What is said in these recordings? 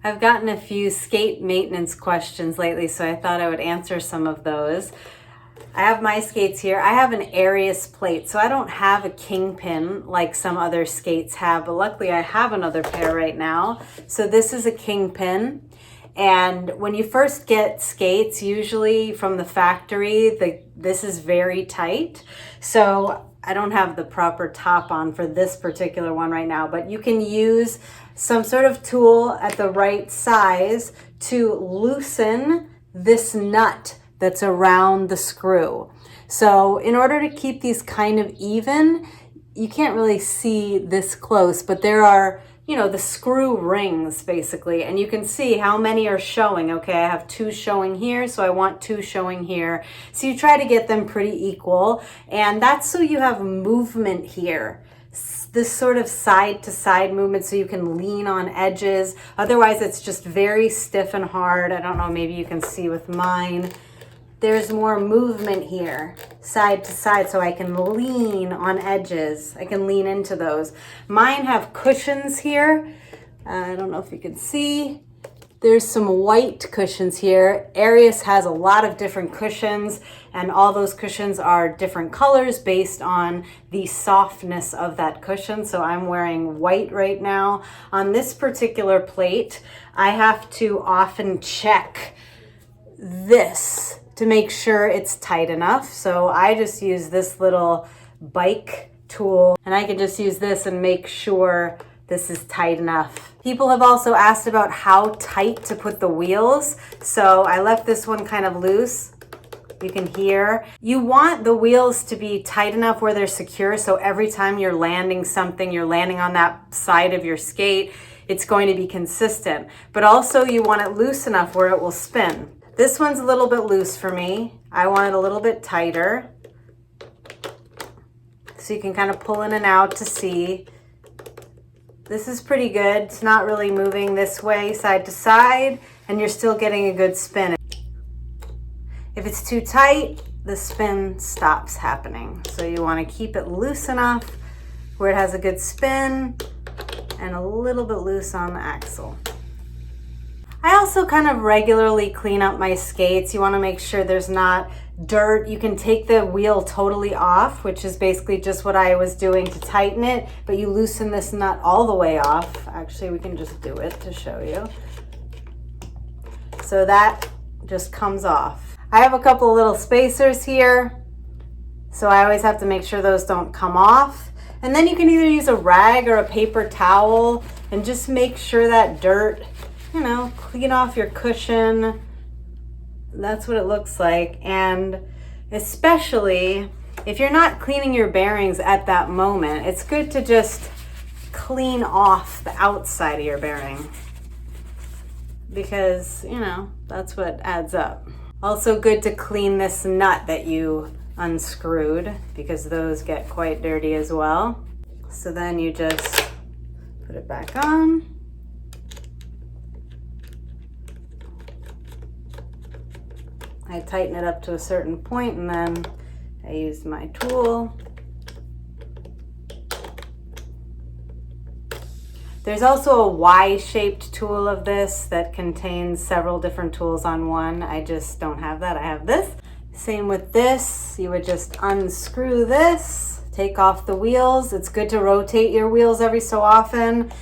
I've gotten a few skate maintenance questions lately, so I thought I would answer some of those. I have my skates here. I have an Arius Plate, so I don't have a Kingpin like some other skates have, but luckily I have another pair right now. So this is a Kingpin. And when you first get skates, usually from the factory, this is very tight. So I don't have the proper top on for this particular one right now, but you can use some sort of tool at the right size to loosen this nut that's around the screw. So in order to keep these kind of even, you can't really see this close, but there are, the screw rings basically, and you can see how many are showing. Okay, I have 2 showing here, so I want 2 showing here. So you try to get them pretty equal, and that's so you have movement here. This sort of side to side movement so you can lean on edges. Otherwise it's just very stiff and hard. I don't know, maybe you can see with mine. There's more movement here, side to side, so I can lean on edges. I can lean into those. Mine have cushions here. I don't know if you can see. There's some white cushions here. Arius has a lot of different cushions, and all those cushions are different colors based on the softness of that cushion. So I'm wearing white right now. On this particular plate, I have to often check this to make sure it's tight enough. So I just use this little bike tool, and I can just use this and make sure this is tight enough. People have also asked about how tight to put the wheels. So I left this one kind of loose. You can hear. You want the wheels to be tight enough where they're secure, so every time you're landing something, you're landing on that side of your skate, it's going to be consistent. But also you want it loose enough where it will spin. This one's a little bit loose for me. I want it a little bit tighter. So you can kind of pull in and out to see. This is pretty good. It's not really moving this way, side to side, and you're still getting a good spin. If it's too tight, the spin stops happening. So you want to keep it loose enough where it has a good spin and a little bit loose on the axle. I also kind of regularly clean up my skates. You want to make sure there's not dirt. You can take the wheel totally off, which is basically just what I was doing to tighten it, but you loosen this nut all the way off. Actually, we can just do it to show you. So that just comes off. I have a couple little spacers here, so I always have to make sure those don't come off. And then you can either use a rag or a paper towel and just make sure that dirt, clean off your cushion. That's what it looks like. And especially if you're not cleaning your bearings at that moment, it's good to just clean off the outside of your bearing, because that's what adds up. Also good to clean this nut that you unscrewed, because those get quite dirty as well. So then you just put it back on. I tighten it up to a certain point, and then I use my tool. There's also a Y-shaped tool of this that contains several different tools on one. I just don't have that. I have this. Same with this. You would just unscrew this, take off the wheels. It's good to rotate your wheels every so often.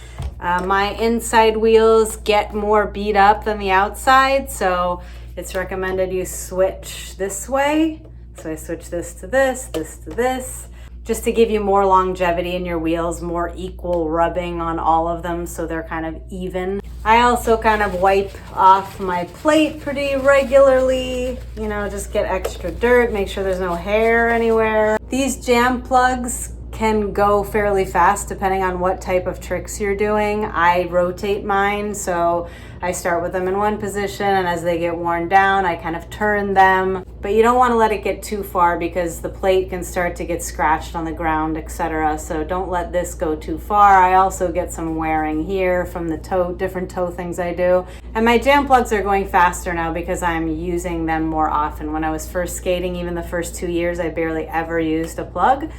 My inside wheels get more beat up than the outside, so it's recommended you switch this way. So I switch this to this, this to this, just to give you more longevity in your wheels, more equal rubbing on all of them so they're kind of even. I also kind of wipe off my plate pretty regularly, just get extra dirt, make sure there's no hair anywhere. These jam plugs can go fairly fast depending on what type of tricks you're doing. I rotate mine, so I start with them in one position, and as they get worn down, I kind of turn them. But you don't want to let it get too far, because the plate can start to get scratched on the ground, etc. So don't let this go too far. I also get some wearing here from the different toe things I do. And my jam plugs are going faster now because I'm using them more often. When I was first skating, even the first 2 years, I barely ever used a plug.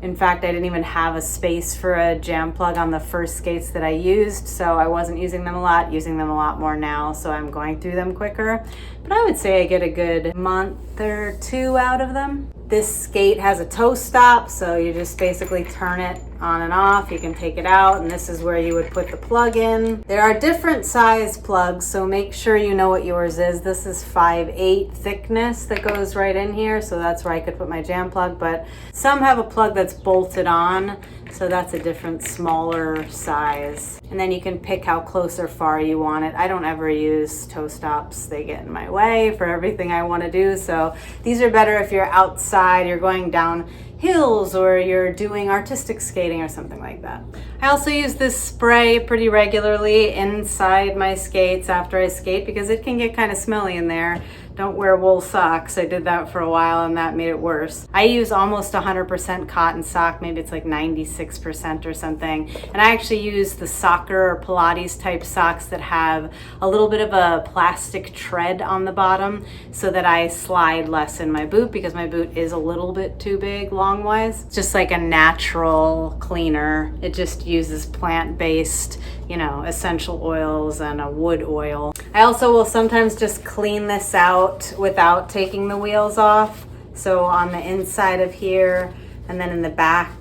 In fact, I didn't even have a space for a jam plug on the first skates that I used, so I wasn't using them a lot, using them a lot more now, so I'm going through them quicker. But I would say I get a good month or 2 out of them. This skate has a toe stop, so you just basically turn it on and off. You can take it out, and this is where you would put the plug in. There are different size plugs, so make sure you know what yours is. This is 5/8 thickness that goes right in here, so that's where I could put my jam plug, but some have a plug that's bolted on, so that's a different smaller size. And then you can pick how close or far you want it. I don't ever use toe stops. They get in my way for everything I want to do, so these are better if you're outside, you're going down hills, or you're doing artistic skating or something like that. I also use this spray pretty regularly inside my skates after I skate because it can get kind of smelly in there. Don't wear wool socks. I did that for a while and that made it worse. I use almost 100% cotton sock, maybe it's like 96% or something. And I actually use the soccer or Pilates type socks that have a little bit of a plastic tread on the bottom so that I slide less in my boot because my boot is a little bit too big long-wise. It's just like a natural cleaner. It just uses plant-based, essential oils and a wood oil. I also will sometimes just clean this out without taking the wheels off. So on the inside of here and then in the back,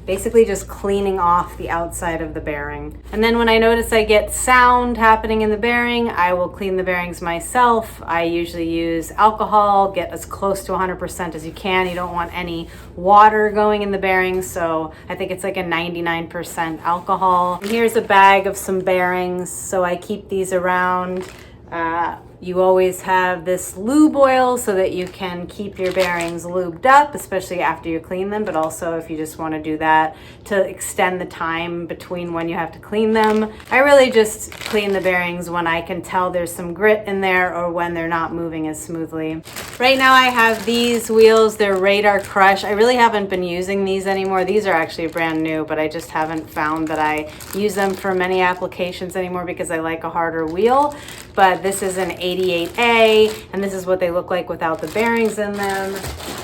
basically just cleaning off the outside of the bearing. And then when I notice I get sound happening in the bearing, I will clean the bearings myself. I usually use alcohol, get as close to 100% as you can. You don't want any water going in the bearings, so I think it's like a 99% alcohol. And here's a bag of some bearings, so I keep these around. You always have this lube oil so that you can keep your bearings lubed up, especially after you clean them, but also if you just want to do that to extend the time between when you have to clean them. I really just clean the bearings when I can tell there's some grit in there or when they're not moving as smoothly. Right now I have these wheels, they're Radar Crush. I really haven't been using these anymore. These are actually brand new, but I just haven't found that I use them for many applications anymore because I like a harder wheel. But this is an 88A, and this is what they look like without the bearings in them.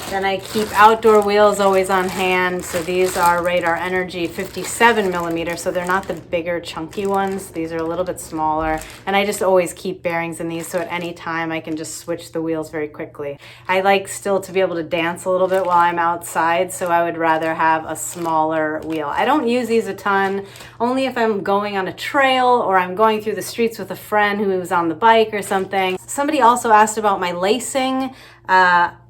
Then I keep outdoor wheels always on hand. So these are Radar Energy 57 millimeters, so they're not the bigger chunky ones. These are a little bit smaller, and I just always keep bearings in these, so at any time I can just switch the wheels very quickly. I like still to be able to dance a little bit while I'm outside, so I would rather have a smaller wheel. I don't use these a ton, only if I'm going on a trail or I'm going through the streets with a friend who is on the bike or something. Somebody also asked about my lacing.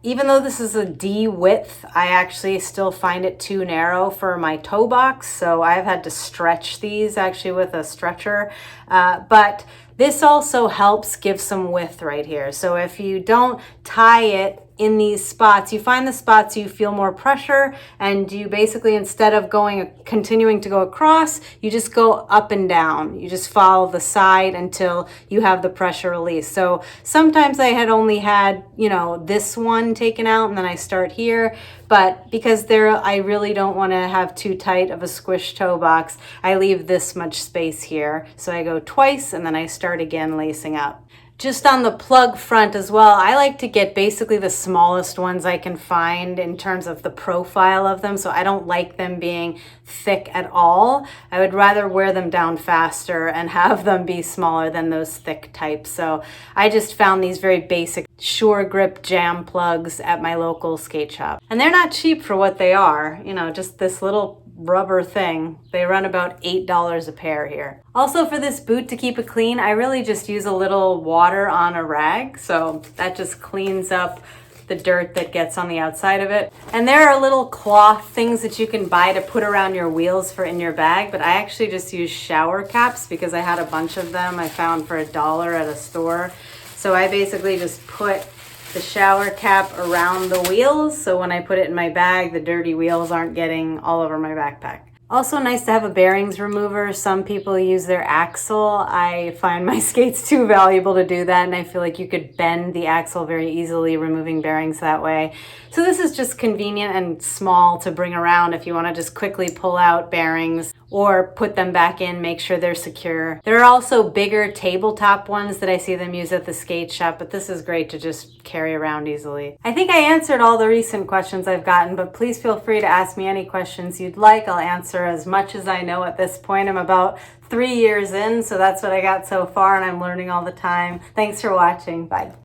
Even though this is a D width, I actually still find it too narrow for my toe box, so I've had to stretch these actually with a stretcher. But this also helps give some width right here. So if you don't tie it in these spots, you find the spots you feel more pressure, and you basically, instead of continuing to go across, you just go up and down. You just follow the side until you have the pressure release. So sometimes I had only had, this one taken out, and then I start here. But because I really don't want to have too tight of a squish toe box, I leave this much space here. So I go twice, and then I start again lacing up. Just on the plug front as well, I like to get basically the smallest ones I can find in terms of the profile of them. So I don't like them being thick at all. I would rather wear them down faster and have them be smaller than those thick types. So I just found these very basic Sure Grip jam plugs at my local skate shop. And they're not cheap for what they are, just this little rubber thing. They run about $8 a pair here. Also, for this boot to keep it clean, I really just use a little water on a rag. So that just cleans up the dirt that gets on the outside of it. And there are little cloth things that you can buy to put around your wheels for in your bag, but I actually just use shower caps because I had a bunch of them I found for $1 at a store. So I basically just put the shower cap around the wheels, so when I put it in my bag, the dirty wheels aren't getting all over my backpack. Also nice to have a bearings remover. Some people use their axle. I find my skates too valuable to do that, and I feel like you could bend the axle very easily removing bearings that way. So this is just convenient and small to bring around if you want to just quickly pull out bearings or put them back in, make sure they're secure. There are also bigger tabletop ones that I see them use at the skate shop, but this is great to just carry around easily. I think I answered all the recent questions I've gotten, but please feel free to ask me any questions you'd like. I'll answer as much as I know at this point. I'm about 3 years in, so that's what I got so far, and I'm learning all the time. Thanks for watching. Bye.